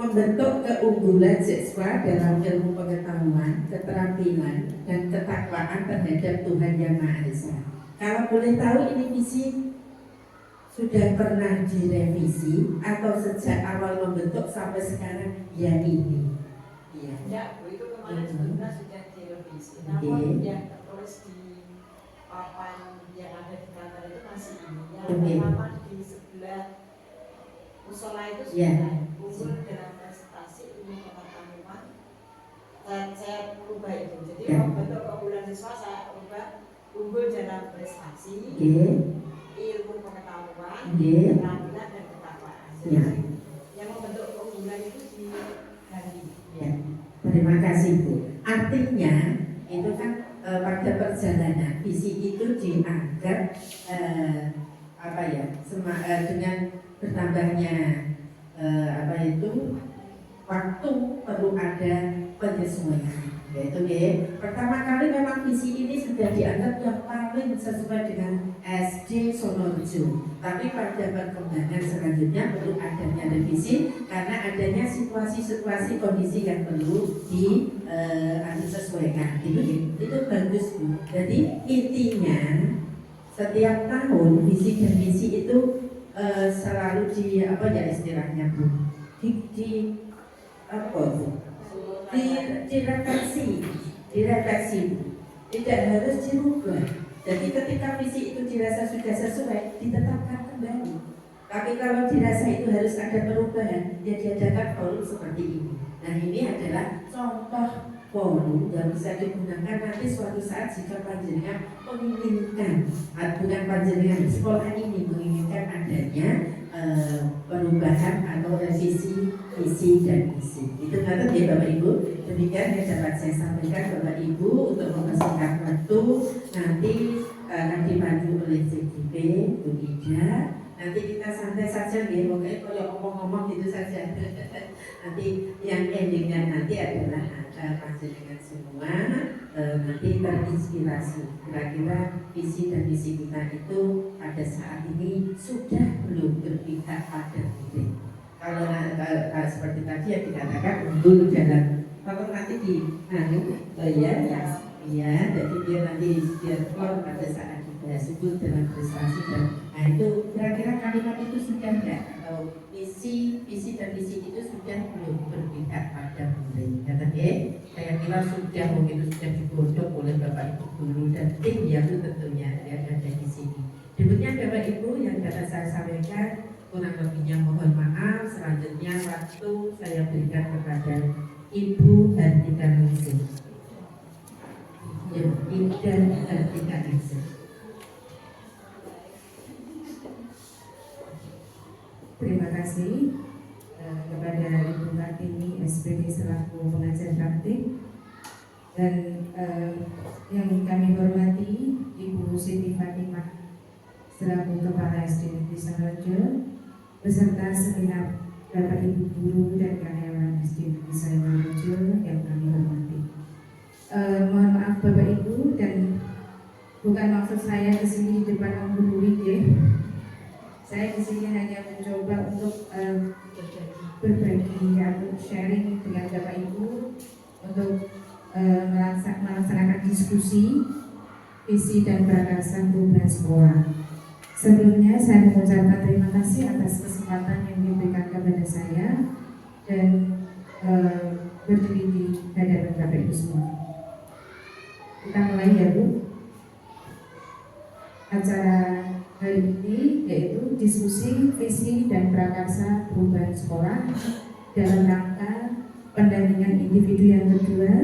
membentuk keunggulan siswa dalam ilmu pengetahuan, keterampilan, dan ketakwaan terhadap Tuhan Yang Maha Esa. Kalau boleh tahu ini visi sudah pernah direvisi atau sejak awal membentuk sampai sekarang ya ini? Ya, Bu, itu kemarin sebenarnya sudah direvisi. Namun yang tertulis di papan yang ada di kantor itu masih ini. Yang pertama di sebelah musola itu sudah unggul dalam prestasi ilmu pengetahuan. Saya merubah itu. Jadi membentuk keunggulan siswa saya ubah unggul dalam prestasi, ilmu pengetahuan, keterampilan dan ketakwaan. Jadi yang membentuk keunggulan itu diganti. Ya, terima kasih Bu. Artinya itu kan pada perjalanan visi itu dianggap dengan bertambahnya waktu perlu ada penyesuaian. Yaitu pertama kali memang visi ini sudah dianggap yang paling sesuai dengan SD Sonorejo. Tapi pada perkembangan selanjutnya perlu adanya revisi karena adanya situasi-situasi kondisi yang perlu disesuaikan. Itu bagus Bu. Jadi intinya setiap tahun visi dan misi itu selalu istilahnya Bu? Direfleksi, tidak harus dirubah. Jadi ketika visi itu dirasa sudah sesuai, ditetapkan kembali. Tapi kalau dirasa itu harus ada perubahan, ya diadakan forum seperti ini. Nah ini adalah contoh forum yang bisa digunakan nanti suatu saat jika panjenengan menginginkan, bukan panjenengan, sekolah ini menginginkan adanya perubahan atau revisi visi dan misi. Itu kata ya Bapak Ibu. Demikian yang dapat saya sampaikan Bapak Ibu untuk mempersingkat waktu. Nanti akan dipandu oleh CGP Bu Ida. Nanti kita santai saja nih, pokoknya kalau ngomong-ngomong gitu saja. Nanti yang endingnya nanti adalah panjenengan semua nanti terinspirasi. Kira-kira visi dan misi kita itu pada saat ini sudah belum berpihak pada murid. Kalau seperti tadi yang dikatakan unggul dalam, kalau nanti jadi biar nanti keluar pada saat kita unggul dalam prestasi dan itu kira-kira kalimat itu sudah enggak atau visi dan misi itu sudah belum berpihak pada murid. Saya kira sudah, mungkin sudah digodok oleh Bapak Ibu guru dan tim yang tentunya yang ada di sini. Demikian Bapak Ibu yang dapat saya sampaikan. Kurang lebihnya mohon maaf. Selanjutnya waktu saya berikan kepada Ibu Hartika Ningsih. Ida Hartika Ningsih. Terima kasih kepada Ibu Kartini SPD selaku pengajar praktik dan yang kami hormati Ibu Siti Fatimah selaku Kepala SD Negeri Sonorejo beserta segenap Bapak Ibu guru dan karyawan SD Negeri Sonorejo yang kami hormati. Mohon maaf Bapak Ibu, dan bukan maksud saya kesini di depan menggurui ya. Saya kesini hanya mencoba untuk berbagi atau sharing dengan Bapak Ibu untuk melaksanakan diskusi visi dan prakarsa perubahan sekolah. Sebelumnya saya mengucapkan terima kasih atas kesempatan yang diberikan kepada saya dan berdiri di hadapan Bapak Ibu semua. Kita mulai ya Bu. Acara hari ini yaitu diskusi visi dan prakarsa perubahan sekolah dalam rangka pendampingan individu yang kedua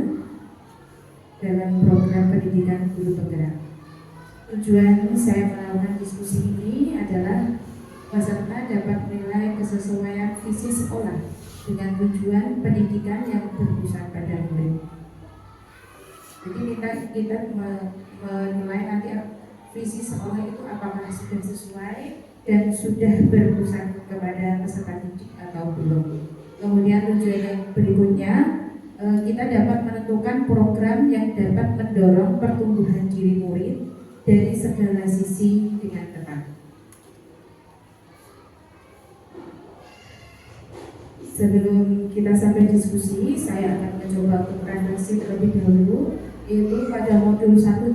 dalam program pendidikan guru penggerak. Tujuan saya melakukan diskusi ini adalah peserta dapat menilai kesesuaian visi sekolah dengan tujuan pendidikan yang berpusat pada murid. Jadi kita menilai nanti visi sekolah itu apakah sudah sesuai dan sudah berpusat kepada peserta didik atau belum. Kemudian tujuan yang berikutnya kita dapat menentukan program yang dapat mendorong pertumbuhan diri murid dari segala sisi dengan tepat. sebelum kita sampai diskusi, saya akan mencoba untuk refleksi terlebih dahulu, yaitu pada modul 1.1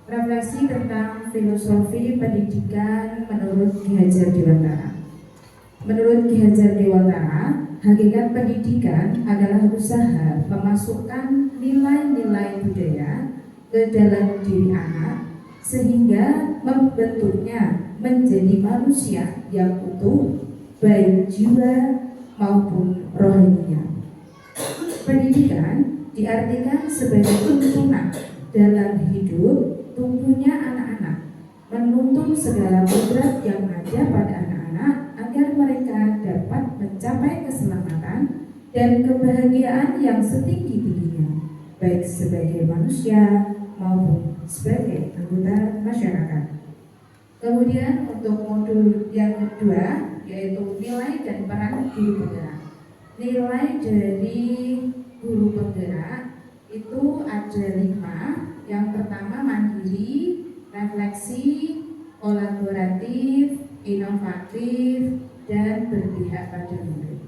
refleksi tentang filosofi pendidikan menurut Ki Hajar Dewantara. Menurut Ki Hajar Dewantara, hakikat pendidikan adalah usaha memasukkan nilai-nilai budaya ke dalam diri anak sehingga membentuknya menjadi manusia yang utuh baik jiwa maupun rohaninya. Pendidikan diartikan sebagai tuntunan dalam hidup tumbuhnya anak-anak, menuntun segala kodrat yang ada pada anak-anak agar mereka dapat mencapai keselamatan dan kebahagiaan yang setinggi-tingginya, baik sebagai manusia maupun sebagai anggota masyarakat. Kemudian untuk modul yang kedua, yaitu nilai dan peran guru penggerak. Nilai dari guru penggerak itu ada 5. Yang pertama mandiri, refleksi, kolaboratif, inovatif, dan berpihak pada murid.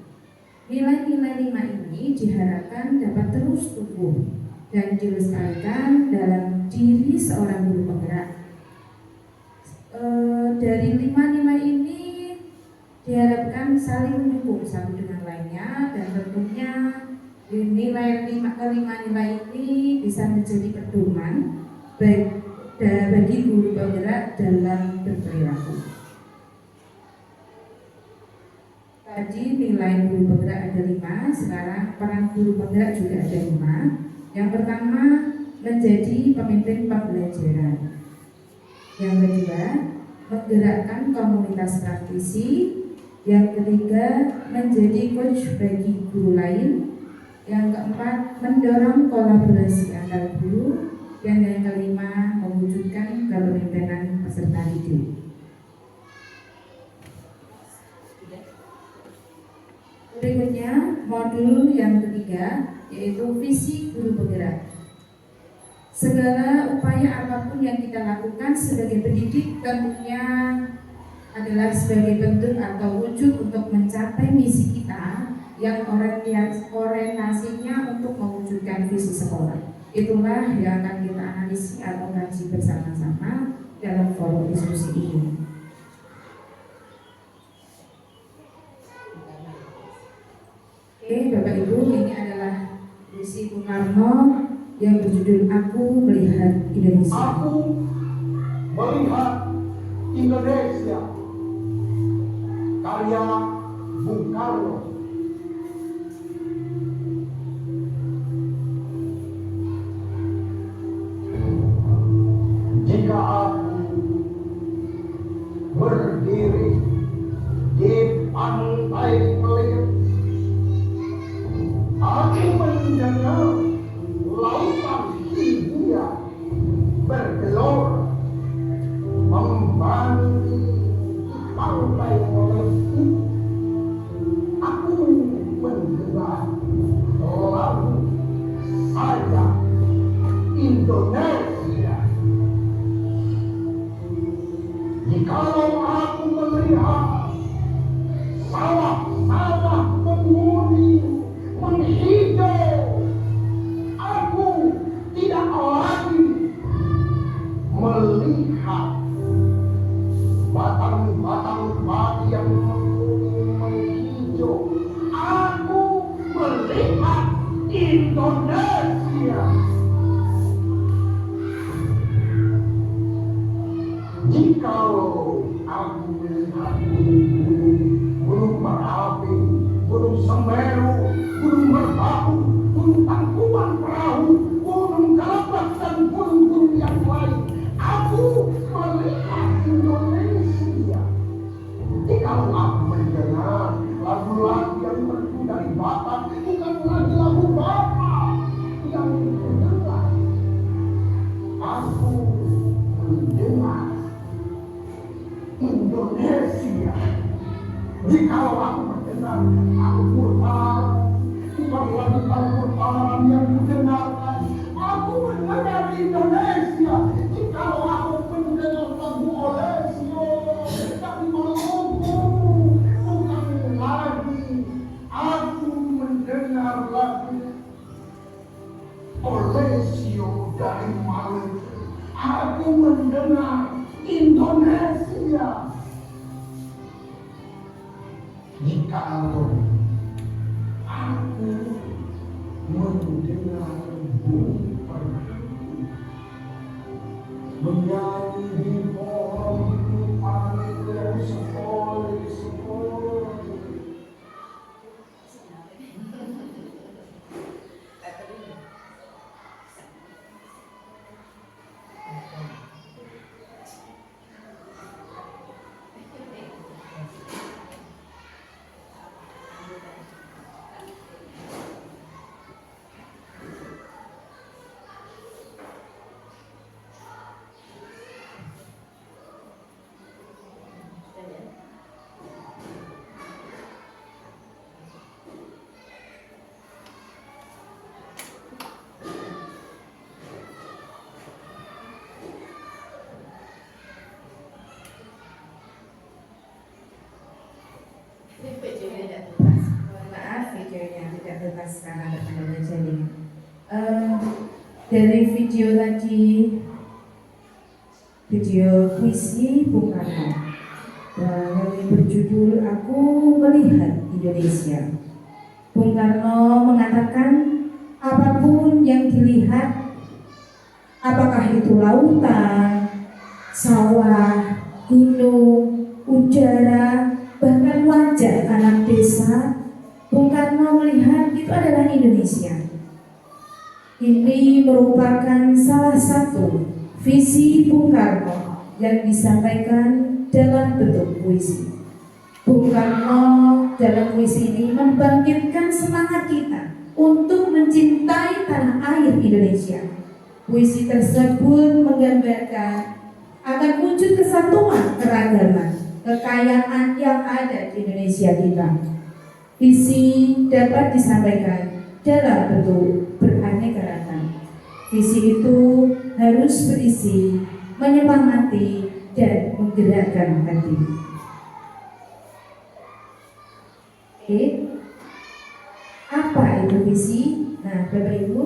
Nilai-nilai 5 ini diharapkan dapat terus tumbuh dan dilestarikan dalam diri seorang guru penggerak. Dari 5 nilai ini diharapkan saling mendukung satu dengan lainnya, dan tentunya kelima nilai ini bisa menjadi pedoman baik bagi guru penggerak dalam berperilaku. Tadi nilai guru penggerak ada 5, sekarang peran guru penggerak juga ada 5. Yang pertama, menjadi pemimpin pembelajaran. Yang kedua, menggerakkan komunitas praktisi. Yang ketiga, menjadi coach bagi guru lain. Yang keempat, mendorong kolaborasi antar guru. Dan yang kelima, mewujudkan kepemimpinan peserta didik. Berikutnya, modul yang ketiga, yaitu visi guru penggerak. Segala upaya apapun yang kita lakukan sebagai pendidik tentunya adalah sebagai bentuk atau wujud untuk mencapai misi kita yang orientasinya untuk mewujudkan visi sekolah. Itulah yang akan kita analisis atau kaji bersama-sama dalam forum diskusi ini. Oke, Bapak Ibu, ini adalah puisi Bung Karno yang berjudul Aku Melihat Indonesia. Aku melihat Indonesia, karya Bung Karno. Jika aku berdiri di pantai Pelir, aku mendengar lautan Hindia bergelora membantu pantai Pelir. Aku mendengar lagu Saya Indonesia. Jikalau aku melihat sawah-sawah kemudi menghijau, aku tidak lagi melihat batang-batang padi yang menghijau. Aku melihat Indonesia. Jikalau aku melihat gunung Merapi, gunung Semeru, gunung Merbabu, gunung Tangkuban Perahu, gunung Kalapas, dan gunung-gunung yang lain, aku melihat Indonesia. Jikalau aku mendengar lagu-lagu yang merdu dari Batak, bukan lagi lagu Batak yang mendengar, aku mendengar Indonesia. Jikalau aku mendengar Al-Quran, bukan lagi Al-Quran yang didengarkan, aku mendengar Indonesia. Jikalau aku mendengar lagu Olesio dari Maluku, bukan lagi Olesio dari Maluku. Aku mendengar Indonesia. Jika aku mendengar bunyi perhati menyanyi di pohon kehidupan yang sepoi-sepoi. Maaf, videonya tidak bebas karena ada jaringan. Dari video tadi, video puisi Bung Karno yang berjudul Aku Melihat Indonesia. Bung Karno mengatakan apapun yang dilihat, apakah itu lautan, sawah, gunung, udara, bahkan wajah anak desa, Bung Karno melihat itu adalah Indonesia. Ini merupakan salah satu visi Bung Karno yang disampaikan dalam bentuk puisi. Bung Karno dalam puisi ini membangkitkan semangat kita untuk mencintai tanah air Indonesia. Puisi tersebut menggambarkan akan wujud kesatuan keragaman, kekayaan yang ada di Indonesia kita. Visi dapat disampaikan dalam bentuk beraneka ragam. Visi itu harus berisi menyemangati dan menggerakkan hati. Oke, apa itu visi? Nah, Bapak Ibu,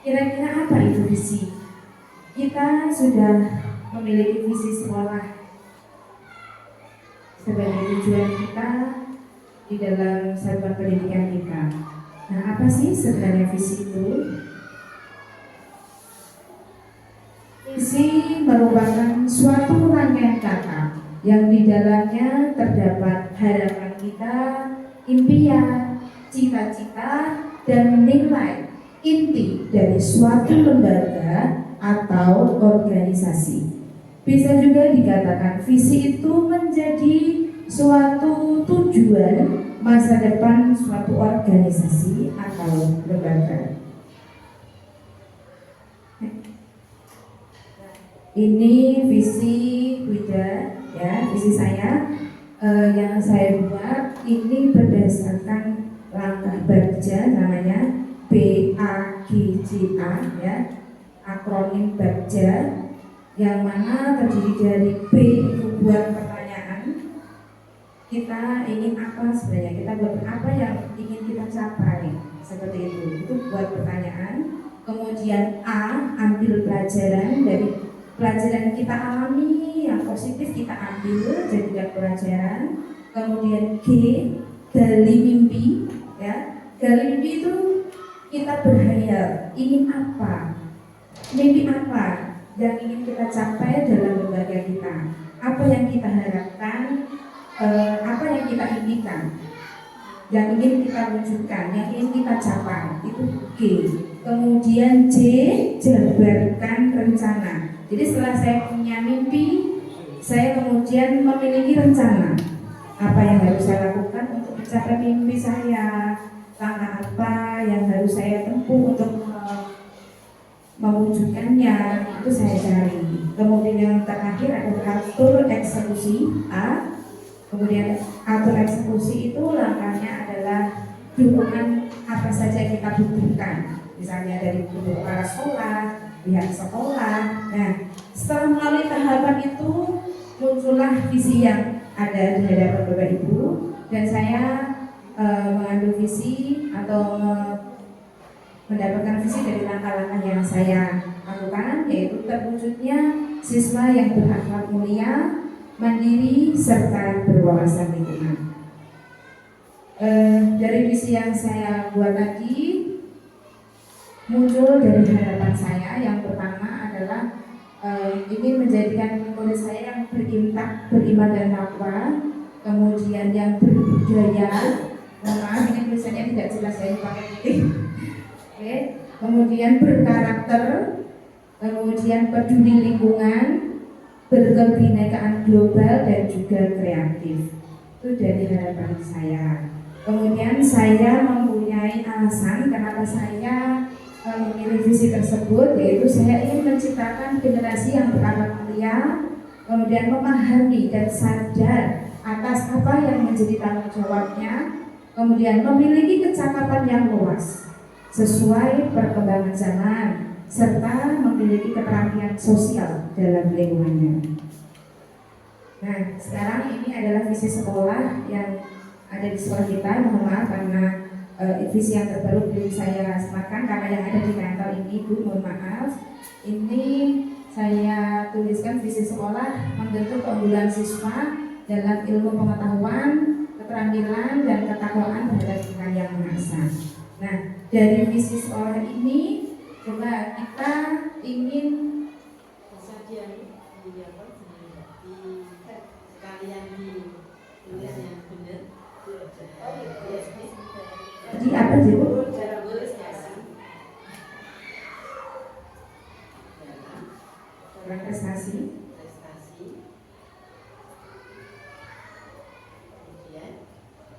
kira-kira apa itu visi? Kita sudah memiliki visi sekolah sebagai tujuan kita di dalam satuan pendidikan kita. Nah, apa sih sebenarnya visi itu? Visi merupakan suatu rangkaian kata yang di dalamnya terdapat harapan kita, impian, cita-cita, dan nilai inti dari suatu lembaga atau organisasi. Bisa juga dikatakan visi itu menjadi suatu tujuan masa depan suatu organisasi atau lembaga. Ini visi Wida, ya, visi saya yang saya buat ini berdasarkan langkah Bagja, namanya BAGJA, ya, akronim Bagja, yang mana terdiri dari B itu buat pertanyaan, kita ingin apa sebenarnya, kita buat apa yang ingin kita capai, seperti itu buat pertanyaan. Kemudian A, ambil pelajaran dari pelajaran kita alami yang positif, kita ambil jadikan pelajaran. Kemudian G, gali mimpi, ya, gali mimpi itu kita berhayal ingin apa, mimpi apa yang ingin kita capai dalam lembaga kita, apa yang kita harapkan, apa yang kita impikan, yang ingin kita wujudkan, yang ingin kita capai, itu G. Kemudian J, jabarkan rencana. Jadi setelah saya punya mimpi, saya kemudian memiliki rencana apa yang harus saya lakukan untuk mencapai mimpi saya, langkah apa yang harus saya tempuh untuk mewujudkannya, itu saya cari. Kemudian yang terakhir adalah atur eksekusi A. Kemudian atur eksekusi itu langkahnya adalah dukungan apa saja yang kita butuhkan, misalnya dari kepala sekolah, pihak sekolah. Nah, setelah melalui tahapan itu muncullah visi yang ada di hadapan Bapak Ibu, dan saya mengambil visi atau mendapatkan visi dari langkah-langkah yang saya lakukan, yaitu terwujudnya siswa yang berakhlak mulia, mandiri, serta berwawasan lingkungan. Dari visi yang saya buat tadi muncul dari harapan saya. Yang pertama adalah ingin menjadikan murid saya yang beriman dan takwa, kemudian yang berbudaya. Maaf, ini tulisannya tidak jelas, saya pakai titik. Oke. Kemudian berkarakter, kemudian peduli lingkungan, berkebinekaan global, dan juga kreatif. Itu dari harapan saya. Kemudian saya mempunyai alasan kenapa saya memilih visi tersebut, yaitu saya ingin menciptakan generasi yang berakhlak mulia, kemudian memahami dan sadar atas apa yang menjadi tanggung jawabnya, kemudian memiliki kecakapan yang luas sesuai perkembangan zaman, serta memiliki keterampilan sosial dalam lingkungannya. Nah, sekarang ini adalah visi sekolah yang ada di sekolah kita. Mohon maaf karena visi yang terbaru belum saya sematkan karena yang ada di kantor ini, Bu, mohon maaf. Ini saya tuliskan visi sekolah membentuk keunggulan siswa dalam ilmu pengetahuan, keterampilan, dan ketakwaan terhadap Tuhan Yang Maha Esa. Nah, dari visi sekolah ini coba kita ingin sekalian ditulis yang benar. jadi apa sih, Bu? Cara tulisnya kan Dalam prestasi, kemudian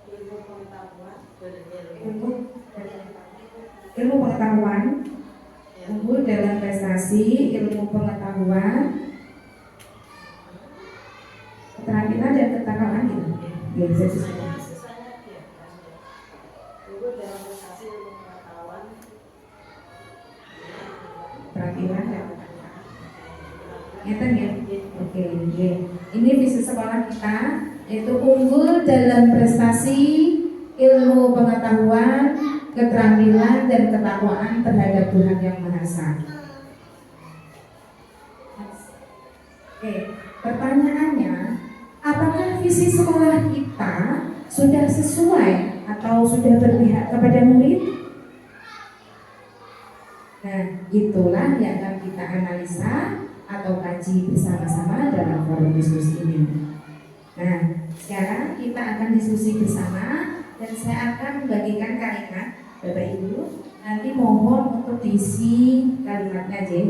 ilmu pengetahuan ilmu pengetahuan, unggul dalam prestasi, ilmu pengetahuan, keterampilan dan ketakwaan itu. Ya, bisa disebut. sisanya dia unggul dalam prestasi ilmu pengetahuan, Keterampilan dan ketakwaan. Ngeten ya? Oke, oke. Ini visi sekolah kita, yaitu unggul dalam prestasi, ilmu pengetahuan, keterampilan, dan ketakwaan terhadap Tuhan Yang Maha Esa. Oke, pertanyaannya, apakah visi sekolah kita sudah sesuai atau sudah berpihak kepada murid? Nah, itulah yang akan kita analisa atau kaji bersama-sama dalam forum diskusi ini. Nah, sekarang kita akan diskusi bersama dan saya akan membagikan kalimat, Bapak Ibu. Nanti mohon untuk diisi kalimatnya aja.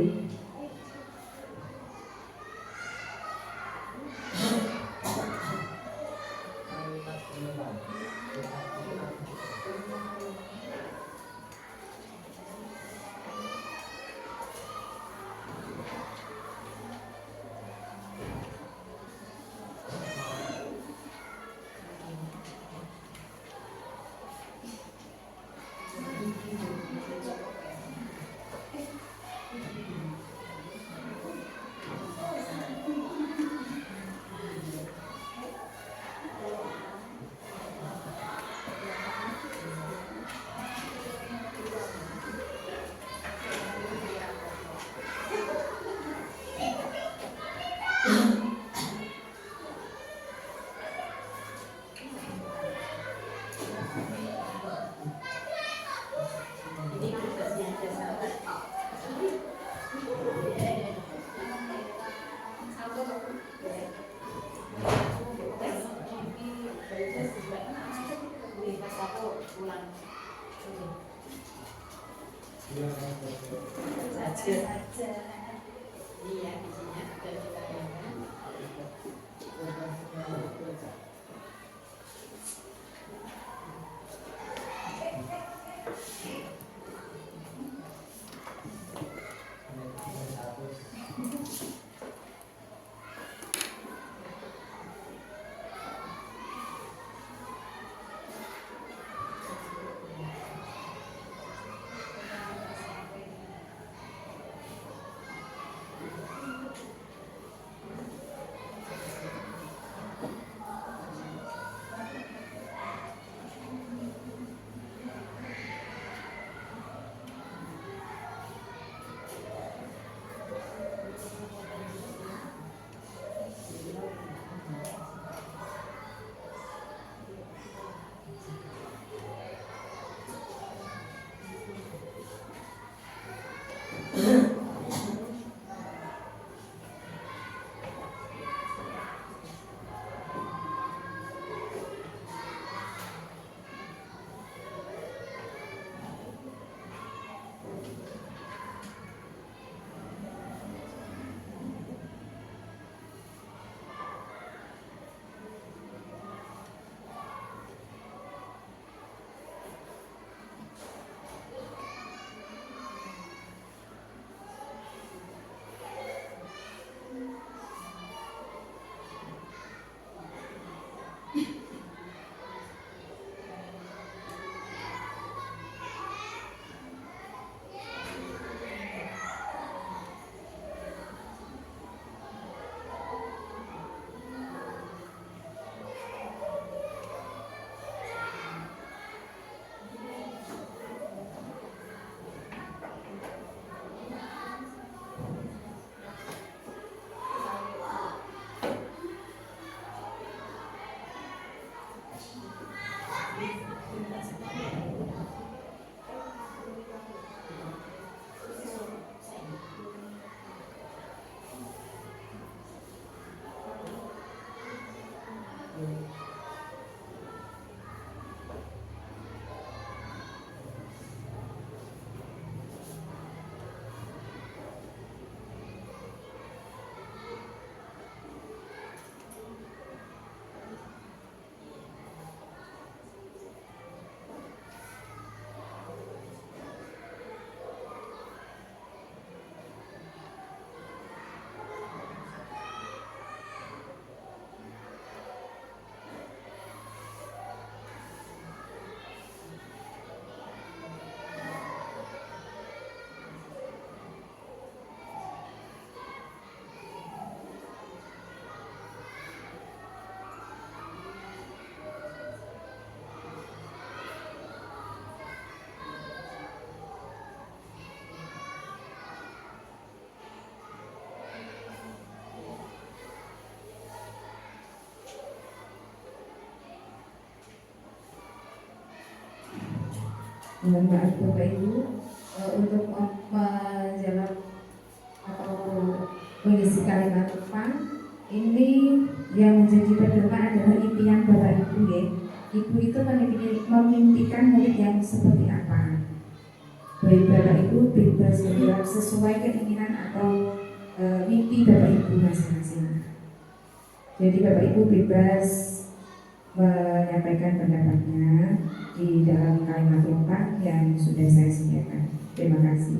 Iya, isinya sudah ditayangkan. Mohon maaf Bapak Ibu, untuk menjawab atau mengisi kalimat depan, ini yang menjadi pedoman adalah impian Bapak Ibu ya. Ibu itu memimpikan murid yang seperti apa. Baik Bapak Ibu bebas menjawab sesuai keinginan atau mimpi Bapak Ibu masing-masing. Jadi Bapak Ibu bebas menyampaikan pendapatnya di dalam kalimat lengkap yang sudah saya sediakan. Terima kasih.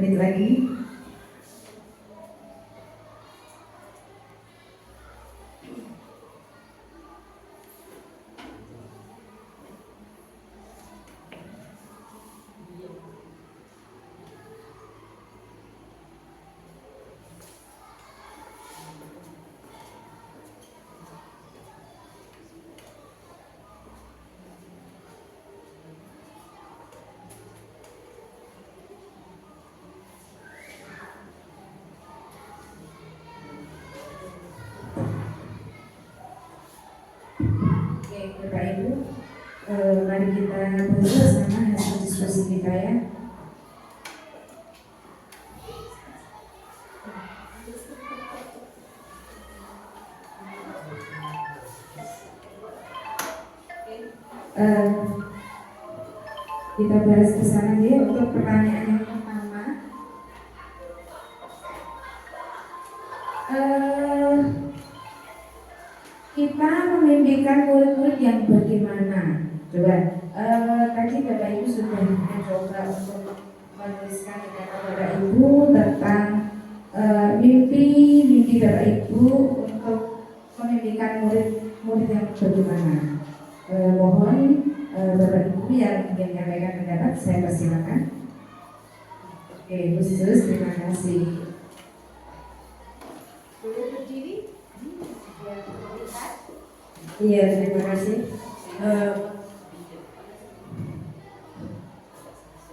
menit lagi. Oke, Bapak Ibu, mari kita bersama hasil diskusi kita ya. Kita bahas bersama ya untuk pertanyaan yang pertama. Kita memimpikan murid-murid yang bagaimana? Coba, tadi Bapak Ibu sudah mencoba untuk menuliskan kata Bapak Ibu tentang mimpi Bapak Ibu untuk memimpikan murid-murid yang bagaimana. Mohon Bapak Ibu yang ingin menyampaikan pendapat, saya persilakan. Oke, khusus terima kasih. Boleh berdiri? Iya, terima kasih.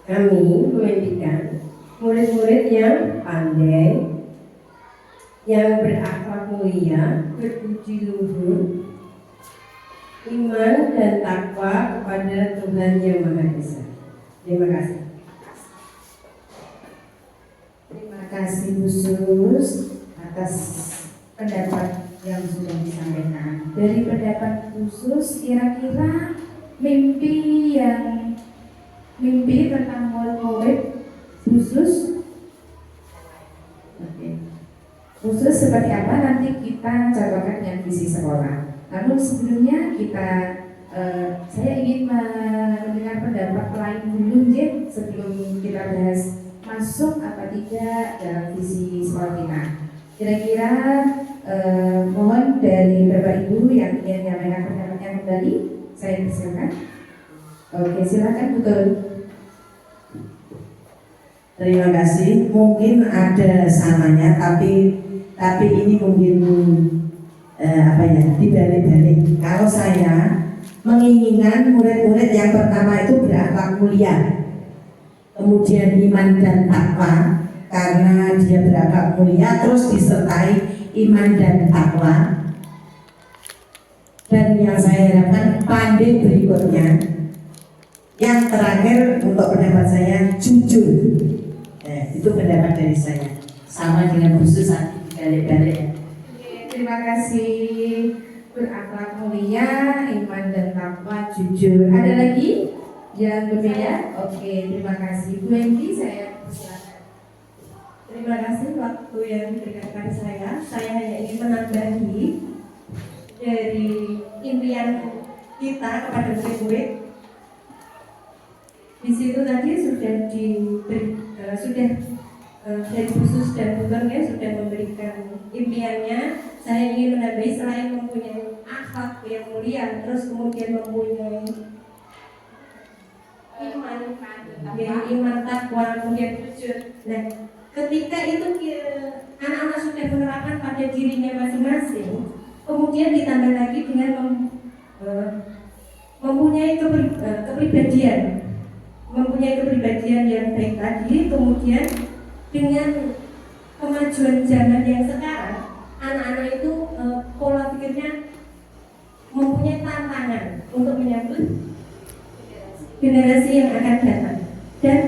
Kami memimpikan murid-murid yang pandai, yang berakhlak mulia, berbudi luhur, iman dan takwa kepada Tuhan Yang Maha Esa. Terima kasih. Terima kasih Bu Sus atas pendapat yang sudah disampaikan. Dari pendapat khusus, kira-kira mimpi tentang murid-murid khusus, khusus seperti apa nanti kita catatkan dengan visi sekolah. Namun sebelumnya saya ingin mendengar pendapat lain dulu, Jin, sebelum kita bahas masuk apa tidak dalam visi sekolah kita. Kira-kira mohon dari Bapak Ibu yang ingin menyampaikan pendapatnya kembali, saya persilakan. Oke, silakan betul. Terima kasih. Mungkin ada samanya, tapi ini mungkin dibalik-balik. Kalau saya menginginkan murid-murid yang pertama itu berakhlak mulia, kemudian iman dan takwa, karena dia berakhlak mulia terus disertai iman dan takwa. Dan yang saya harapkan pandai berikutnya, yang terakhir untuk pendapat saya jujur. Itu pendapat dari saya, sama dengan khusus balik-balik. Terima kasih. Berakhlak mulia, iman dan takwa, jujur. Ada lagi yang berbeda? Oke, terima kasih. Bu Enti, saya persilakan. Terima kasih waktu yang diberikan kepada saya. Saya hanya ingin menambahi dari impian kita kepada murid-murid. Di situ tadi sudah dari khusus dan bukan ya sudah memberikan impiannya. Saya ingin menambahi selain mempunyai akhlak yang mulia, terus kemudian mempunyai iman takwa, kemudian jujur. Nah, ketika itu anak-anak sudah menerapkan pada dirinya masing-masing, kemudian ditambah lagi dengan mempunyai kepribadian yang baik tadi, kemudian dengan kemajuan zaman yang sekarang, anak-anak itu pola pikirnya mempunyai tantangan untuk menyambut generasi yang akan datang dan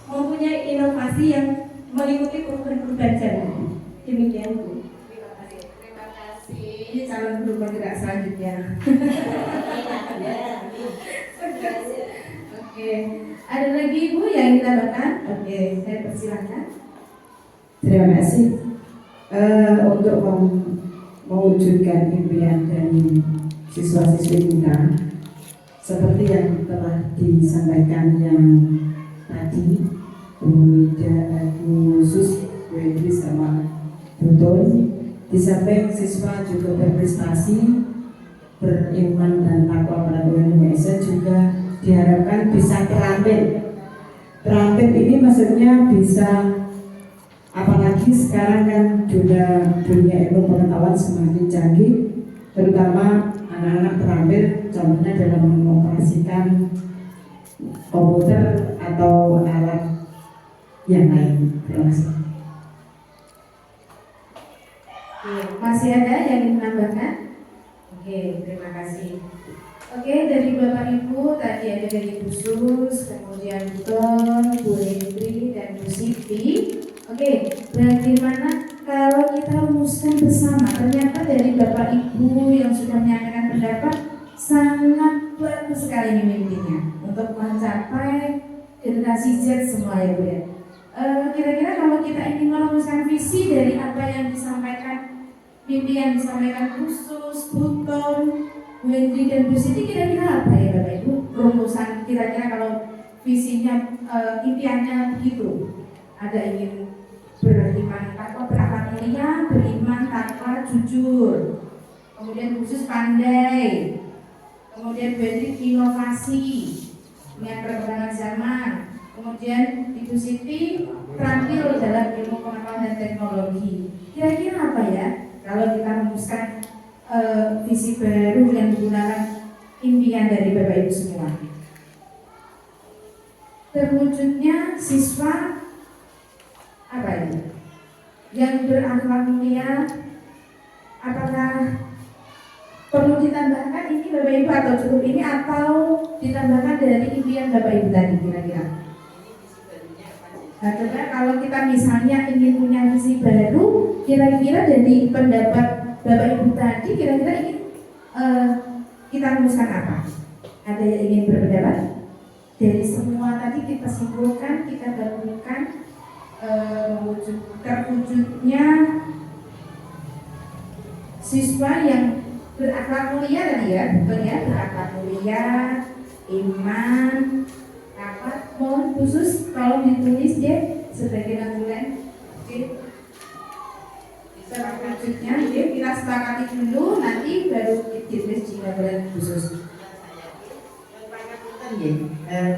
mempunyai inovasi yang mengikuti perubahan zaman. Demikian Bu. Terima kasih. Calon guru penggerak selanjutnya. Oke, ada lagi Ibu yang ditambahkan? Oke, saya persilakan. Terima kasih. Untuk mewujudkan impian dari siswa-siswi kita, seperti yang telah disampaikan yang tadi, Bu Ida, Bu Sus, Bu Idris sama Bu Toy. Di samping siswa juga berprestasi, beriman dan takwa pada Tuhan Yang Maha Esa, juga diharapkan bisa terampil. Terampil ini maksudnya bisa, apalagi sekarang kan dunia ilmu pengetahuan semakin canggih, terutama anak-anak terampil, contohnya dalam mengoperasikan komputer atau alat yang lain. Terima kasih. Masih ada yang ingin menambahkan? Oke, terima kasih. Oke, dari Bapak Ibu tadi ada dari Bu Sus, kemudian Bu Ton, Bu Hendri, dan Bu Siti. Oke, bagaimana kalau kita rumuskan bersama? Ternyata dari Bapak Ibu yang sudah menyampaikan pendapat sangat bagus sekali ini mimpinya untuk mencapai generasi Z semua ya Bu ya. Kira-kira kalau kita ingin merumuskan visi dari apa yang disampaikan, mimpi yang disampaikan khusus, Buton, Bu Hendri dan Bu Siti, kira-kira apa ya Bapak Ibu? Rumusan kira-kira kalau visinya, impiannya begitu. Ada ingin beriman takwa, berakhlak mulia, beriman takwa, jujur. Kemudian khusus pandai. Kemudian Bu Hendri inovasi, dengan perkembangan zaman. Kemudian Ibu Siti terampil dalam ilmu pengetahuan dan teknologi. Kira-kira apa ya kalau kita rumuskan visi baru yang menggunakan impian dari Bapak Ibu semua? Terwujudnya siswa apa ini? Yang berakhlak mulia. Apakah perlu ditambahkan ini Bapak Ibu atau cukup ini, atau ditambahkan dari impian Bapak Ibu tadi kira-kira? Nah, coba kalau kita misalnya ingin punya visi baru, kira-kira dari pendapat Bapak Ibu tadi, kira-kira ingin kita rumuskan apa? Ada yang ingin berpendapat? Dari semua tadi kita simpulkan, kita gabungkan terwujudnya siswa yang berakhlak mulia tadi ya, bukan ya, berakhlak mulia, iman, dapat. Mohon khusus kalau ditulis deh sebagai notulen. Oke. Selanjutnya kita sepakati dulu, nanti baru ditulis di notulen khusus.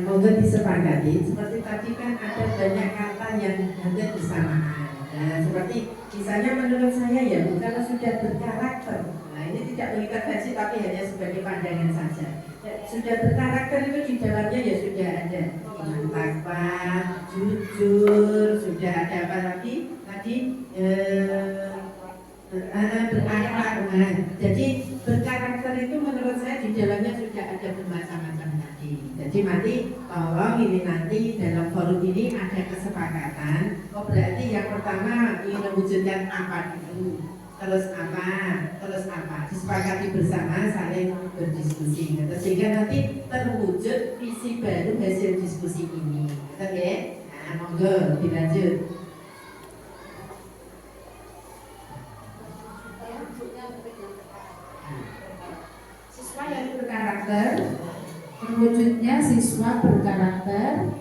Moga disepakati, seperti tadi kan ada banyak kata yang hampir bersamaan. Nah, seperti misalnya menurut saya ya, kalau sudah berkarakter, nah ini tidak mengikat versi tapi hanya sebagai pandangan saja. Sudah berkarakter itu di dalamnya ya sudah ada iman takwa, jujur, sudah ada apa lagi tadi berakhlak. Nah, jadi berkarakter itu menurut saya di dalamnya sudah ada bermacam-macam tadi. Jadi nanti tolong ini nanti dalam forum ini ada kesepakatan. Oh berarti yang pertama ingin mewujudkan apa dulu, terus apa, disepakati bersama, saling berdiskusi. Sehingga nanti terwujud visi baru hasil diskusi ini. Oke? Nah, monggo dilanjut. Siswa yang berkarakter, terwujudnya siswa berkarakter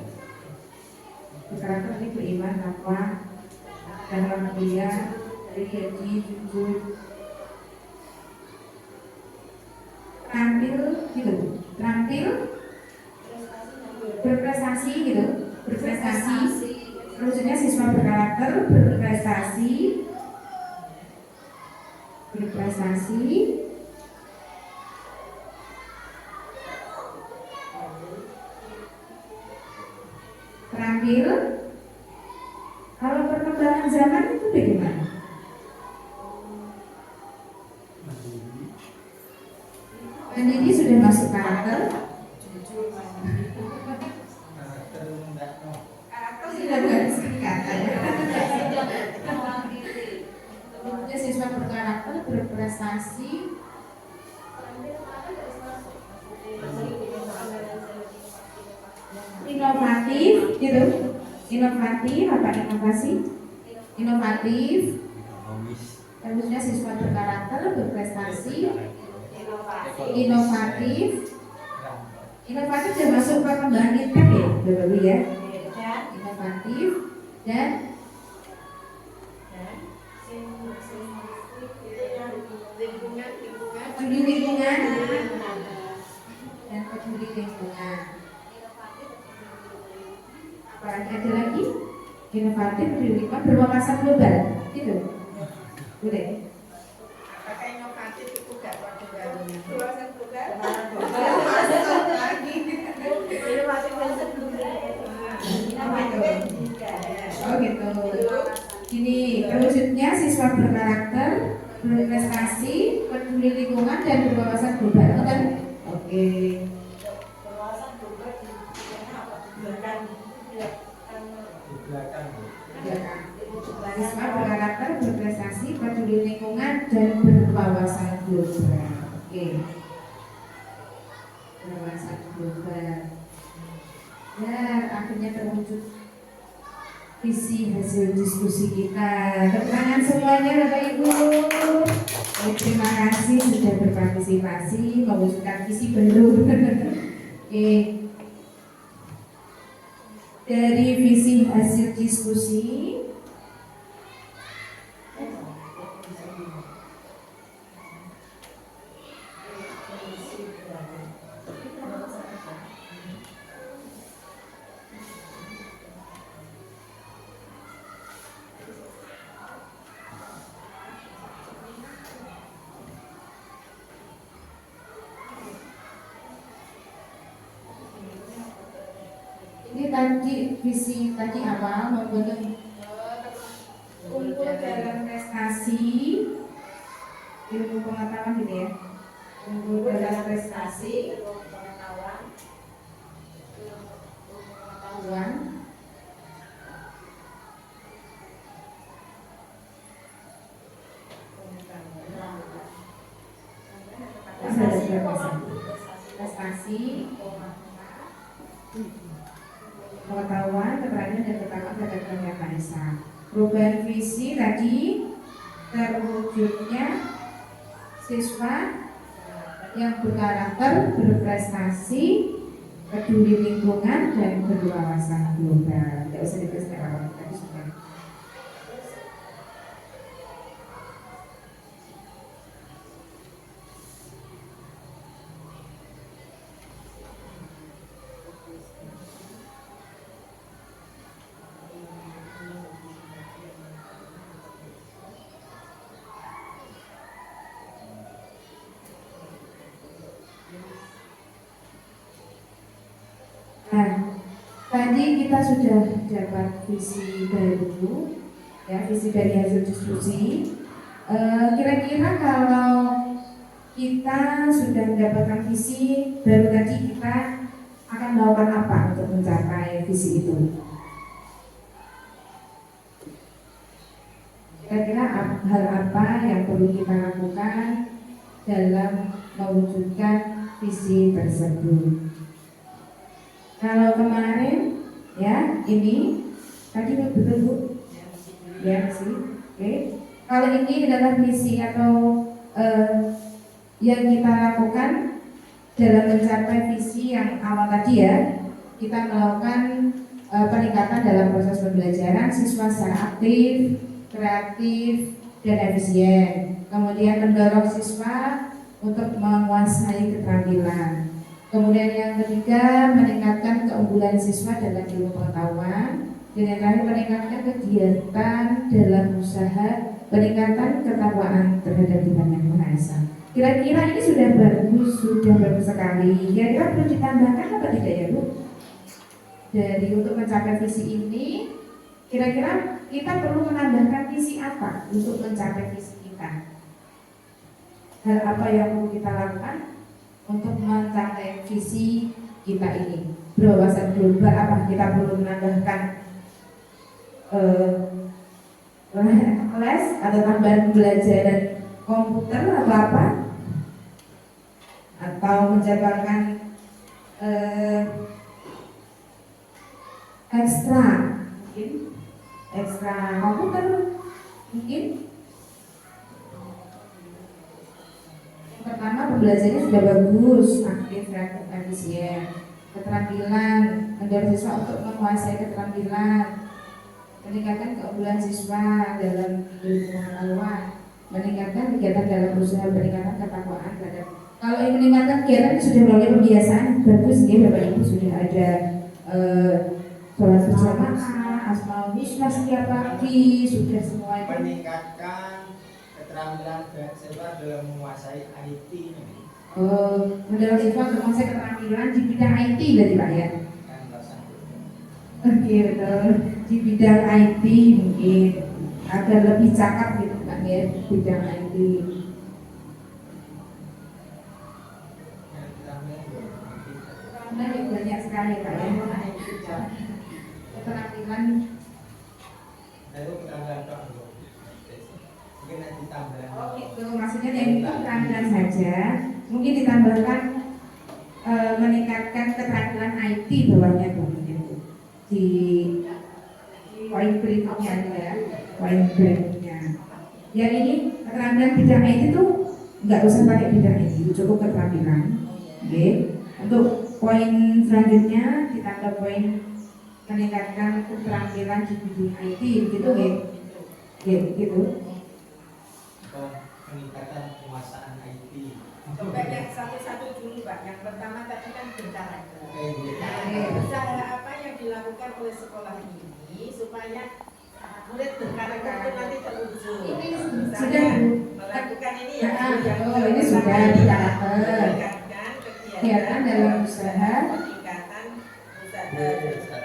ini beriman, takwa, dalam mulia, berjanji, jujur, terampil gitu, berprestasi gitu, terwujudnya siswa berkarakter, berprestasi, terampil. Kalau perkembangan zaman itu bagaimana? Mandiri sudah masuk karakter. Karakter sudah garis kata. Kemudian siswa berkarakter, berprestasi, inovatif gitu. Inovatif, apa inovasi? Inovatif. Terusnya siswa berkarakter, berprestasi, inovatif sudah masuk perkembangan ITEK ya, Bapak Ibu ya. inovatif, dan peduli lingkungan dan peduli lingkungan. Apalagi ada lagi inovatif, peduli lingkungan, berwawasan global, gitu. Boleh. Apakah inovatif itu gak waktu barunya? Berwawasan global. Oh gitu. Gini, terwujudnya siswa berkarakter, berprestasi, peduli lingkungan, dan berwawasan global. Kan? Oke. Berwawasan global di apa? Siswa berkarakter, berprestasi, peduli lingkungan, dan berwawasan global. Oke. Berwawasan global. Dan akhirnya terwujud visi hasil diskusi kita. Tepuk tangan semuanya Bapak Ibu. Baik, terima kasih sudah berpartisipasi mewujudkan visi baru. Oke. Dari visi hasil diskusi ini tadi visi tadi awal membentuk unggul dalam prestasi ilmu pengetahuan gitu ya, unggul dalam prestasi pengetahuan prestasi pengetahuan, keterangan dan ketahuan terhadap dunia bangsa. Perubahan visi tadi terwujudnya siswa yang berkarakter, berprestasi, peduli lingkungan, dan berwawasan global. Tidak usah dikasih tadi sudah. Nah, tadi kita sudah dapat visi baru, ya visi dari hasil diskusi. Kira-kira kalau kita sudah mendapatkan visi baru tadi, kita akan melakukan apa untuk mencapai visi itu? Kira-kira hal apa yang perlu kita lakukan dalam mewujudkan visi tersebut? Kalau kemarin ya ini tadi betul Bu ya sih, oke. Kalau ini adalah misi atau yang kita lakukan dalam mencapai visi yang awal tadi ya, kita melakukan peningkatan dalam proses pembelajaran siswa secara aktif, kreatif, dan efisien. Kemudian mendorong siswa untuk menguasai keterampilan. Kemudian yang ketiga, meningkatkan keunggulan siswa dalam ilmu pengetahuan. Dan yang terakhir, meningkatkan kegiatan dalam usaha, peningkatan ketakwaan terhadap Tuhan Yang Maha Esa. Kira-kira ini sudah bagus sekali. Kira-kira perlu ditambahkan apa tidak ya Bu? Dari untuk mencapai visi ini, kira-kira kita perlu menambahkan visi apa untuk mencapai visi kita? Hal apa yang perlu kita lakukan untuk mencapai visi kita ini? Berwawasan global, apa kita perlu menambahkan les atau tambahan pembelajaran komputer atau apa? Atau menjabarkan ekstra mungkin ekstra komputer mungkin. Pertama, pembelajarannya sudah bagus, aktif, kreatif, efisien. keterampilan, mendorong siswa untuk menguasai keterampilan, meningkatkan keunggulan siswa dalam ilmu pengetahuan, meningkatkan kegiatan dalam usaha, peningkatan ketakwaan terhadap. Kalau yang meningkatkan kegiatan ini sudah melalui pembiasaan, bagus ya Bapak Ibu, sudah ada sholat berjamaah, asmaul husna setiap pagi, sudah semua itu. Meningkatkan keterampilan siswa dalam menguasai IT. Mendorong siswa untuk menguasai keterampilan di bidang IT berarti Pak ya? Kan rasanya. Oke betul, di bidang IT mungkin agar lebih cakap gitu Pak ya, di bidang IT. Nah, ya banyak sekali Pak ya. Keterampilan Lalu keterampilan tok. Mungkin nanti tambah. oh itu maksudnya yang itu keterampilan saja, mungkin ditambahkan meningkatkan keterampilan IT bawahnya tuh mungkin di poin berikutnya ya, poin berikutnya. Yang ini keterampilan bidang IT itu nggak usah pakai bidang IT, cukup keterampilan. Oke. Untuk poin selanjutnya ditambah poin meningkatkan keterampilan di bidang IT, gitu ya? Gitu. Peningkatan penguasaan IT. Coba yang satu-satu dulu Pak. Yang pertama tadi kan berkarakter. Oke. Usaha apa yang dilakukan oleh sekolah ini supaya murid berkarakter itu nanti terwujud. Ini Misalnya, sudah melakukan ini ya. oh ini sudah karakter. Meningkatkan Kegiatan dalam usaha. peningkatan usaha.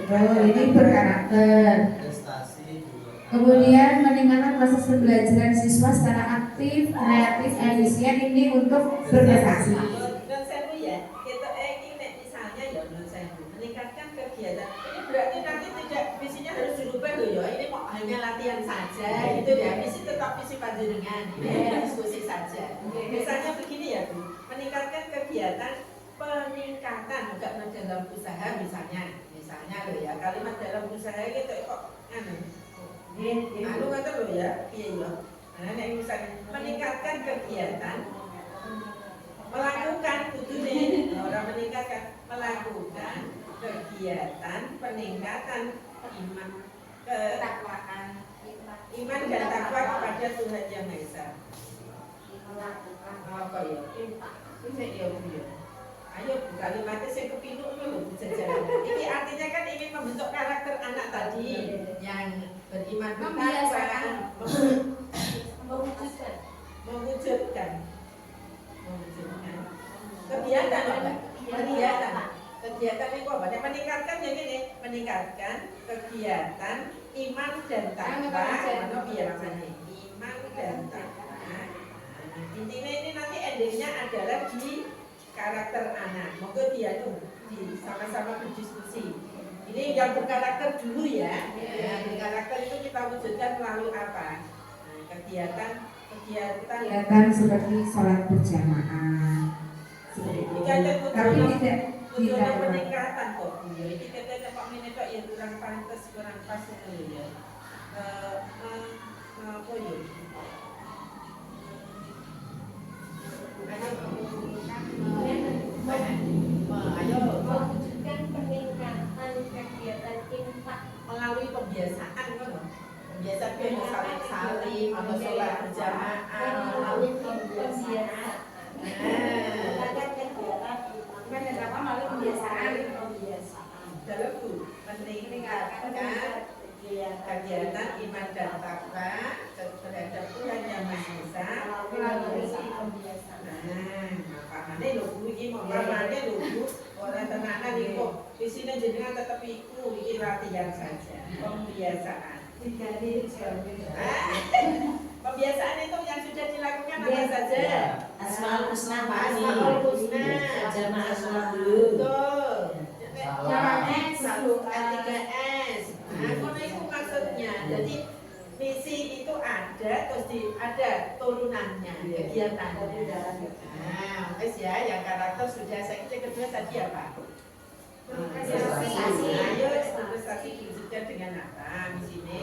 Oh ini berkarakter. Prestasi juga. Kemudian meningkatkan proses pembelajaran siswa secara aktif, kreatif, efisien ini untuk berprestasi. Non sewu ya, kita ini misalnya ya non sewu meningkatkan kegiatan. Ini berarti nanti tidak visinya harus dirubah loh ya. Ini mau hanya latihan saja gitu ya. Visi tetap visi panjenengan, diskusi saja. Misalnya begini ya Bu, meningkatkan kegiatan peningkatan enggak dalam usaha misalnya loh ya, kalimat dalam usaha gitu kok anu kata loh ya, iya loh. Nah, yang misalnya meningkatkan kegiatan melakukan kudune orang meningkatkan melakukan kegiatan peningkatan iman ketakwaan iman dan takwa kepada Tuhan Yang Maha Esa. Apa ya? Ini ya Bu. Ayo kalimatnya saya kepinuk dulu jajaran. Ini artinya kan ingin membentuk karakter anak tadi yang beriman bertakwa, mewujudkan kegiatan apa? Kegiatan itu apa? Meningkatkan yang ini, meningkatkan kegiatan iman dan takwa. Mana biasanya iman dan takwa. Intinya ini nanti endingnya adalah di karakter anak. Moga dia tuh sama-sama berdiskusi. Ini yang berkarakter dulu ya. Berkarakter itu kita wujudkan melalui apa? Nah, kegiatan seperti sholat berjamaah. Tapi tidak tujuannya peningkatan kok. Ini katanya Pak Minito ya kurang pantas, kurang pas itu ya. Apa ya? Ayo mewujudkan peningkatan kegiatan infak melalui pembiasaan kan? Pembiasaan kayak saling atau sholat berjamaah melalui pembiasaan. Melalui pembiasaan dalam meningkatkan kegiatan iman dan takwa terhadap Tuhan Yang Maha Esa melalui pembiasaan. Makanya lho Bu iki mamane lho Bu, ora tenanan iki kok isine jenengan tetep iku iki latihan saja, pembiasaan. Pembiasaan itu yang sudah dilakukan apa saja? Asmaul husna Pak. Asmaul husna. Jamaah sholat dulu. Betul. Salam. L3S. Nah, kono itu maksudnya. Jadi misi itu ada, terus ada turunannya, kegiatan. Nah, wes ya, yang karakter sudah saya kira kedua tadi apa? Prestasi. Ayo, prestasi diwujudkan dengan apa? Misinya.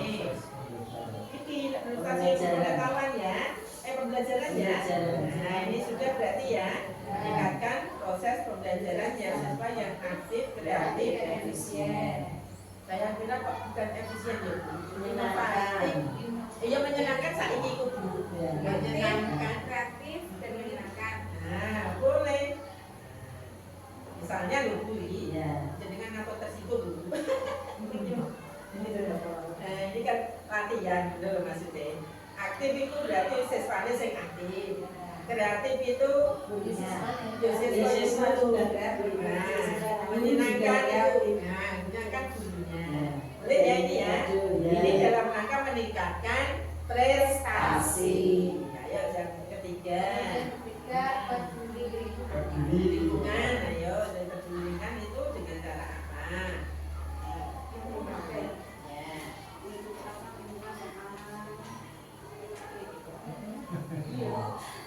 Ini prestasi pengetahuan ya, pembelajaran ya. Nah, ini sudah berarti ya meningkatkan proses pembelajaran. pembelajaran yang apa yang aktif, kreatif, efisien. Saya kira kok bukan efisien ya, inovatif. Iya menyenangkan saiki iku Bu. Menyenangkan, kreatif dan menyenangkan. nah boleh. Misalnya lho Bu, jenengan apa tersinggung Bu? Ini kan latihan gitu loh maksudnya. Aktif itu berarti siswanya yang aktif. Kreatif itu siswa sudah kreatif. Menyenangkan itu, menyenangkan gurunya. Boleh ya ini ya. Ini dalam rangka meningkatkan prestasi. Ayo yang ketiga. Lingkungan, ayo dan pedulikan itu dengan cara apa?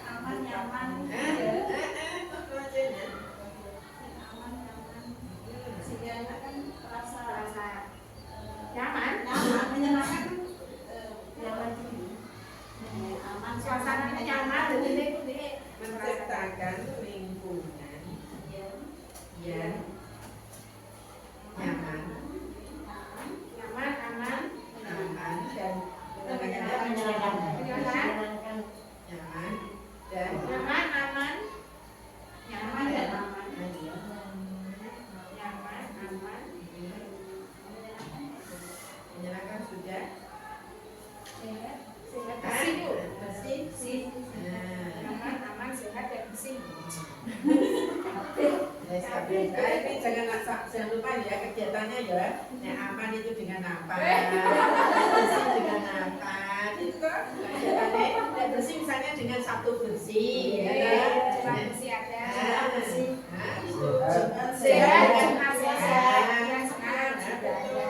Aman, nyaman. Sehingga anak kan terasa nyaman, menyenangkan, nyaman dulu. Aman, suasananya nyaman, jadi Menciptakan lingkungan yang nyaman, nyaman, aman, aman dan menyenangkan. nyaman dan Nyaman, aman, nyaman dan aman. Nyaman, aman, menyenangkan sudah. sehat, bersih Bu. Bersih. Nyaman, aman, sehat dan bersih. Ini jangan lupa ya kegiatannya ya. Yang aman itu dengan apa? Bersih dengan apa? Itu kok kegiatannya. Yang bersih misalnya dengan Sabtu bersih. Cuma bersih ada, bersih. Nah, itu. Sehat dan Sehat. sehat. Yang sehat sudah ada.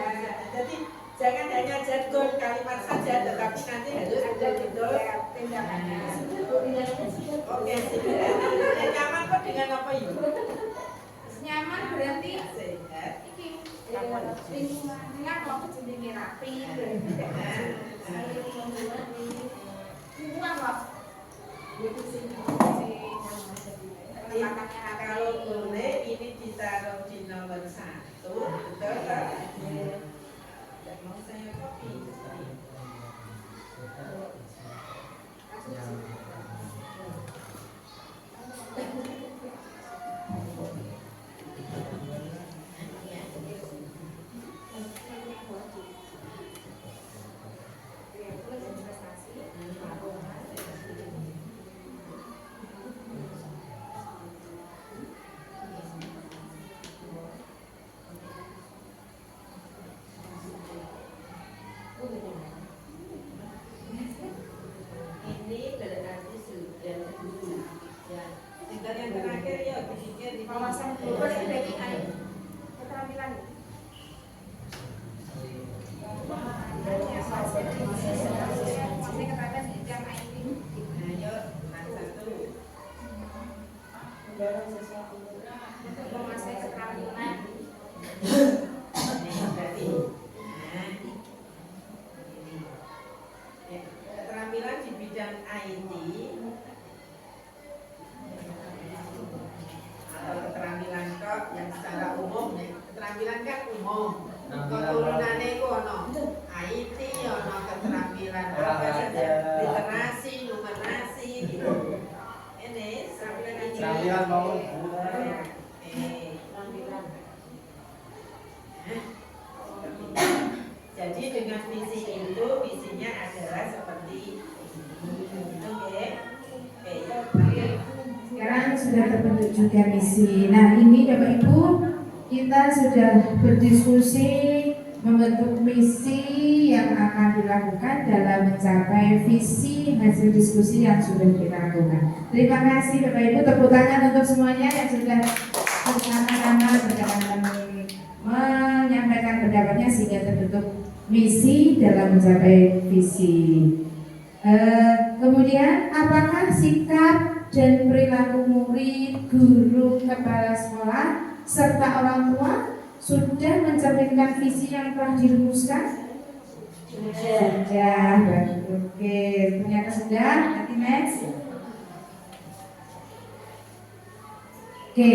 Jadi jangan hanya jargon kalimat saja, tetapi nanti harus betul-betul Tindakannya. oke sih. Yang nyaman kok dengan apa ya? Nyaman berarti Sehat. iki lingkungannya kok jenenge rapi. Lingkungan kok. Itu sih. Kalau boleh ini ditaruh di nomor 1, betul tak? Tidak mau saya copy. Ini berarti sudah dulu. Ya, tinggal yang terakhir ya, pikir di Wawasan global sebagai keterampilan. Ayo, satu. Menguasai keterampilan. Ini berarti. Nah, ini. Ya, keterampilan di bidang IT atau keterampilan kok yang secara umum ya. Keterampilan kan umum. Keturunannya itu ono IT, ono keterampilan apa saja, literasi, numerasi gitu. Ini keterampilan ini. Keterampilan mau Jadi dengan visi itu, visinya adalah seperti ini. Oke. Oke. Sekarang sudah terbentuk juga misi. Nah ini Bapak Ibu, kita sudah berdiskusi membentuk misi yang akan dilakukan dalam mencapai visi hasil diskusi yang sudah kita lakukan. Terima kasih Bapak Ibu, tepuk tangan untuk semuanya yang sudah bersama-sama berjalan menyampaikan pendapatnya sehingga terbentuk misi dalam mencapai visi. Kemudian apakah sikap dan perilaku murid, guru, kepala sekolah, serta orang tua sudah mencerminkan visi yang telah dirumuskan? Sudah. Oke, ternyata sudah. Nanti next. Oke.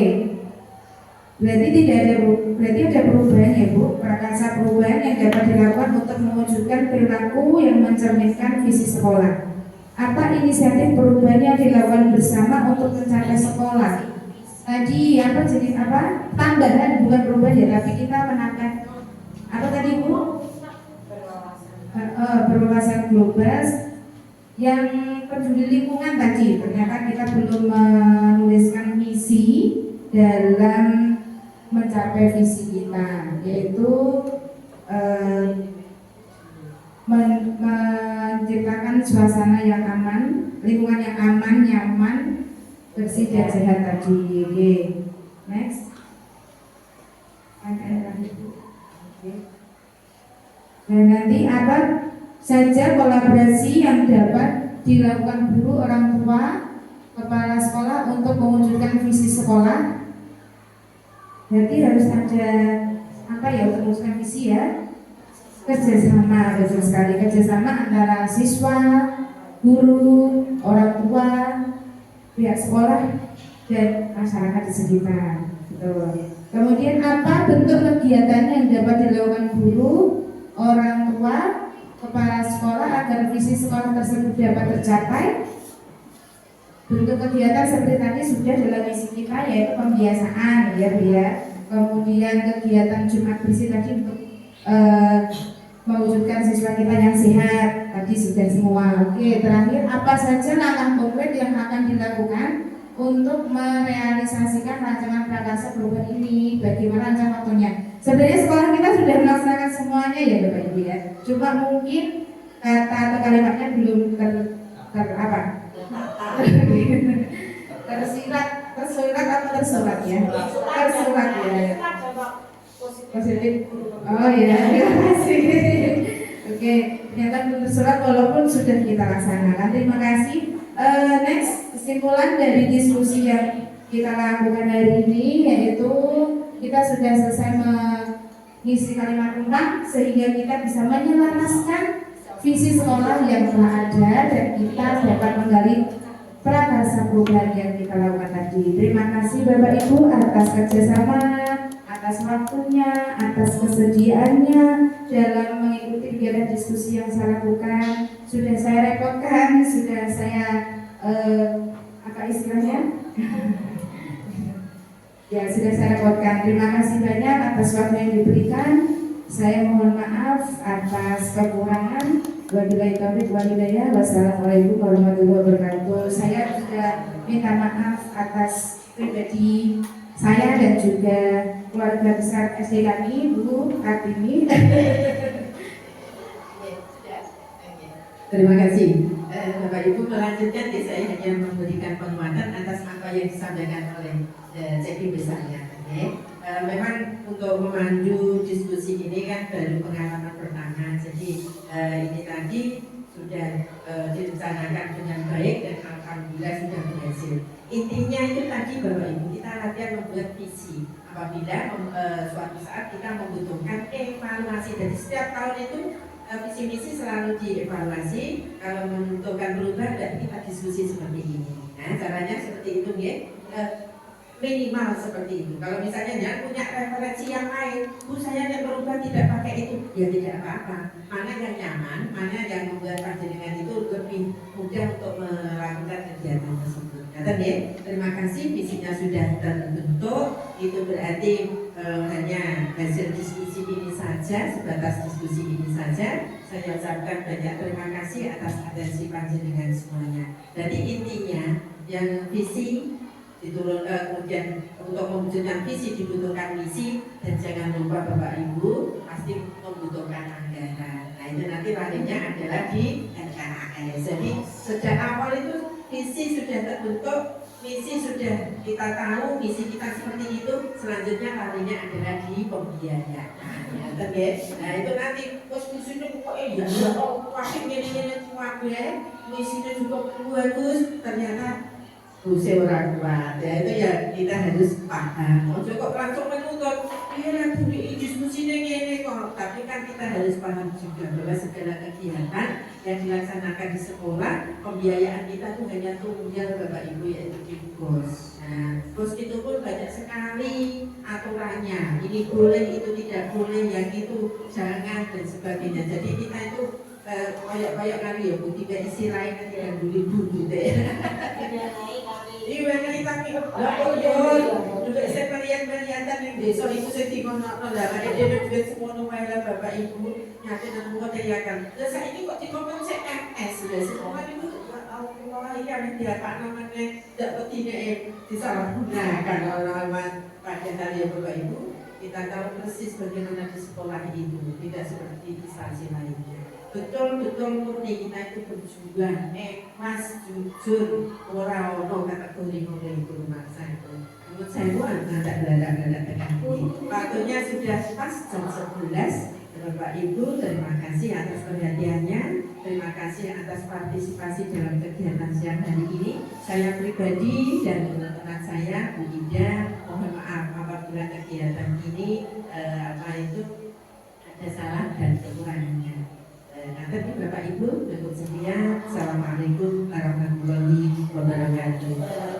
berarti ada perubahan ya Bu, prakarsa perubahan yang dapat dilakukan untuk mewujudkan perilaku yang mencerminkan visi sekolah. Apa inisiatif perubahan yang dilakukan bersama untuk mencapai sekolah? Tadi apa jenis apa? Tambahan bukan perubahan ya, tapi kita menambah apa tadi Bu? Berwawasan global yang peduli lingkungan tadi. Ternyata kita belum menuliskan misi dalam mencapai visi kita, yaitu menciptakan suasana yang aman, lingkungan yang aman, nyaman, bersih dan sehat tadi. Oke. Next. Dan nanti apa saja kolaborasi yang dapat dilakukan guru, orang tua, kepala sekolah untuk mewujudkan visi sekolah. Berarti harus ada apa ya untuk mewujudkan visi ya? Kerjasama, betul sekali, kerjasama antara siswa, guru, orang tua, pihak sekolah dan masyarakat di sekitar. Betul. Kemudian apa bentuk kegiatan yang dapat dilakukan guru, orang tua, kepala sekolah agar visi sekolah tersebut dapat tercapai? Bentuk kegiatan seperti tadi sudah dalam misi kita, yaitu pembiasaan ya Bu ya. Kemudian kegiatan Jumat bersih tadi untuk mewujudkan siswa kita yang sehat tadi sudah semua. Oke, terakhir apa saja langkah konkret yang akan dilakukan untuk merealisasikan rancangan prakarsa perubahan ini? Bagaimana rencana waktunya? Sebenarnya sekolah kita sudah melaksanakan semuanya ya Bapak Ibu ya. Cuma mungkin kata atau kalimatnya belum tersurat atau tersurat ya? Tersurat ya. Positif. Oh ya, terima kasih. Oke, ternyata belum tersurat walaupun sudah kita laksanakan. Terima kasih. Next, kesimpulan dari diskusi yang kita lakukan hari ini yaitu kita sudah selesai mengisi kalimat tentang sehingga kita bisa menyelaraskan visi sekolah yang telah ada dan kita dapat menggali prakarsa perubahan yang kita lakukan tadi. Terima kasih Bapak Ibu atas kerjasama, atas waktunya, atas kesediaannya dalam mengikuti kegiatan diskusi yang saya lakukan. Sudah saya repotkan, sudah saya apa istilahnya? Ya, sudah saya repotkan. Terima kasih banyak atas waktu yang diberikan. Saya mohon maaf atas kekurangan. Wabillahi taufiq wal hidayah. Wassalamualaikum warahmatullahi wabarakatuh. Saya juga minta maaf atas pribadi saya dan juga keluarga besar SD kami, Bu Kartini. Terima kasih. Bapak Ibu melanjutkan, saya hanya memberikan penguatan atas apa yang disampaikan oleh Ceki besarnya. Memang untuk memandu diskusi ini kan baru pengalaman pertama, jadi ini tadi sudah direncanakan dengan baik dan alhamdulillah sudah berhasil. Intinya itu tadi Bapak Ibu, kita latihan membuat visi. Apabila suatu saat kita membutuhkan evaluasi, dari setiap tahun itu visi misi selalu dievaluasi. Kalau membutuhkan perubahan, dan kita diskusi seperti ini. Nah, caranya seperti itu ya. Minimal seperti itu. Kalau misalnya jangan punya referensi yang lain, Bu saya yang berubah tidak pakai itu, ya tidak apa-apa. Mana yang nyaman, mana yang membuat panjenengan itu lebih mudah untuk melakukan kegiatan tersebut. Nah, ya, terima kasih visinya sudah terbentuk. Itu berarti hanya hasil diskusi ini saja, sebatas diskusi ini saja. Saya ucapkan banyak terima kasih atas atensi panjenengan semuanya. Jadi intinya yang visi diturun, kemudian untuk mewujudkan visi dibutuhkan misi, dan jangan lupa Bapak Ibu pasti membutuhkan anggaran. Nah itu nanti larinya adalah di NKAS. Jadi sejak awal itu visi sudah terbentuk, misi sudah kita tahu, misi kita seperti itu. Selanjutnya larinya adalah di pembiayaan. Nah itu nanti terus misinya kok ya pasti ini semua misinya juga bagus, ternyata Usia orang kuat, ya itu ya kita harus paham. Ojo kok langsung menuntut, iya lah ini diskusinya ini kok. Tapi kan kita harus paham juga bahwa segala kegiatan yang dilaksanakan di sekolah, pembiayaan kita tuh hanya tunggal Bapak Ibu, yaitu di kos. Nah, kos itu pun banyak sekali aturannya. Ini boleh, itu tidak boleh, yang itu jangan dan sebagainya. Jadi kita itu kayak kali ya, Bu, tiga isi lain kan tidak boleh dulu deh. Iya, kami juga saya melihat yang desa itu saya tinggal nak lah, ada dia juga semua nomor Bapak Ibu nyata dan buat kan. Terus saya ini kok dikompen CMS sudah semua itu Allah yang dia apa namanya dapat tidak disalahgunakan oleh pada hari ya Bapak Ibu. Kita tahu persis bagaimana di sekolah itu, tidak seperti instansi lainnya. Betul-betul murni kita itu berjuang, ikhlas, jujur, orang-orang kategori model itu masa itu. Menurut saya agak berada tekan. Waktunya sudah pas jam 11. Bapak Ibu, terima kasih atas perhatiannya, terima kasih atas partisipasi dalam kegiatan siang hari ini. Saya pribadi dan teman-teman saya, Bu Ida, mohon maaf apabila kegiatan ini ada salah dan kekurangannya. Nah, tapi Bapak Ibu cukup sekian. Assalamualaikum warahmatullahi wabarakatuh.